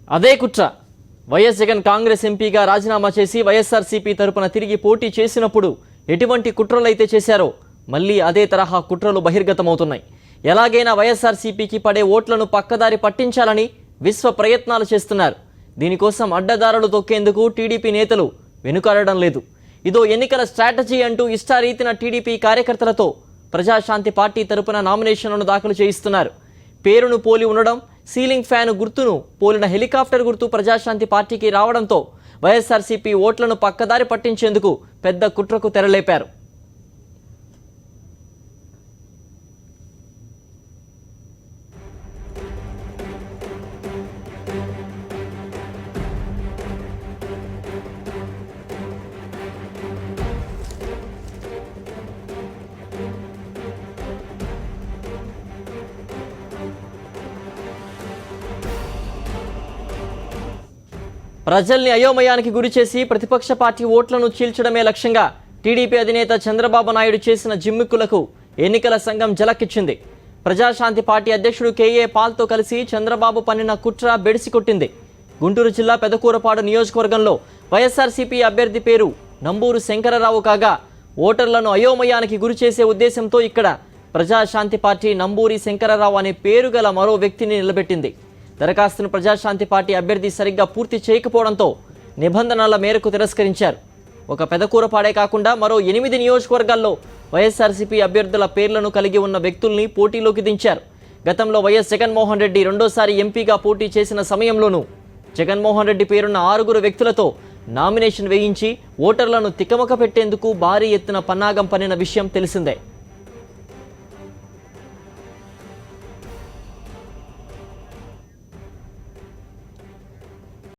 అదే కుట్ర. వైఎస్ జగన్ కాంగ్రెస్ ఎంపీగా రాజీనామా చేసి వైఎస్ఆర్సీపీ తరపున తిరిగి పోటీ చేసినప్పుడు ఎటువంటి కుట్రలైతే చేశారో మళ్ళీ అదే తరహా కుట్రలు బహిర్గతమవుతున్నాయి. ఎలాగైనా వైఎస్ఆర్సీపీకి పడే ఓట్లను పక్కదారి పట్టించాలని విశ్వ ప్రయత్నాలు చేస్తున్నారు. దీనికోసం అడ్డదారులు తొక్కేందుకు టీడీపీ నేతలు వెనుకాడడం లేదు. ఇదో ఎన్నికల స్ట్రాటజీ అంటూ ఇష్టారీతిన టీడీపీ కార్యకర్తలతో ప్రజాశాంతి పార్టీ తరపున నామినేషన్లను దాఖలు చేయిస్తున్నారు. పేరును పోలి ఉండడం, సీలింగ్ ఫ్యాన్ గుర్తును పోలిన హెలికాప్టర్ గుర్తు ప్రజాశాంతి పార్టీకి రావడంతో వైఎస్ఆర్సీపీ ఓట్లను పక్కదారి పట్టించేందుకు పెద్ద కుట్రకు తెరలేపారు. ప్రజల్ని అయోమయానికి గురిచేసి ప్రతిపక్ష పార్టీ ఓట్లను చీల్చడమే లక్ష్యంగా టీడీపీ అధినేత చంద్రబాబు నాయుడు చేసిన జిమ్మిక్కులకు ఎన్నికల సంఘం జలక్కిచ్చింది. ప్రజాశాంతి పార్టీ అధ్యక్షుడు కేఏ పాల్తో కలిసి చంద్రబాబు పన్నిన కుట్ర బెడిసికొట్టింది. గుంటూరు జిల్లా పెదకూరపాడు నియోజకవర్గంలో వైఎస్ఆర్సీపీ అభ్యర్థి పేరు నంబూరు శంకరరావు కాగా ఓటర్లను అయోమయానికి గురిచేసే ఉద్దేశంతో ఇక్కడ ప్రజాశాంతి పార్టీ నంబూరి శంకరరావు అనే పేరు గల మరో వ్యక్తిని నిలబెట్టింది. దరఖాస్తును ప్రజాశాంతి పార్టీ అభ్యర్థి సరిగ్గా పూర్తి చేయకపోవడంతో నిబంధనల మేరకు తిరస్కరించారు. ఒక పెదకూరపాడే కాకుండా మరో 8 నియోజకవర్గాల్లో వైఎస్ఆర్సీపీ అభ్యర్థుల పేర్లను కలిగి ఉన్న వ్యక్తుల్ని పోటీలోకి దించారు. గతంలో వైఎస్ జగన్మోహన్ రెడ్డి రెండోసారి ఎంపీగా పోటీ చేసిన సమయంలోనూ జగన్మోహన్ రెడ్డి పేరున్న 6 వ్యక్తులతో నామినేషన్ వేయించి ఓటర్లను తికమక పెట్టేందుకు భారీ ఎత్తున పన్నాగం పన్నిన విషయం తెలిసిందే.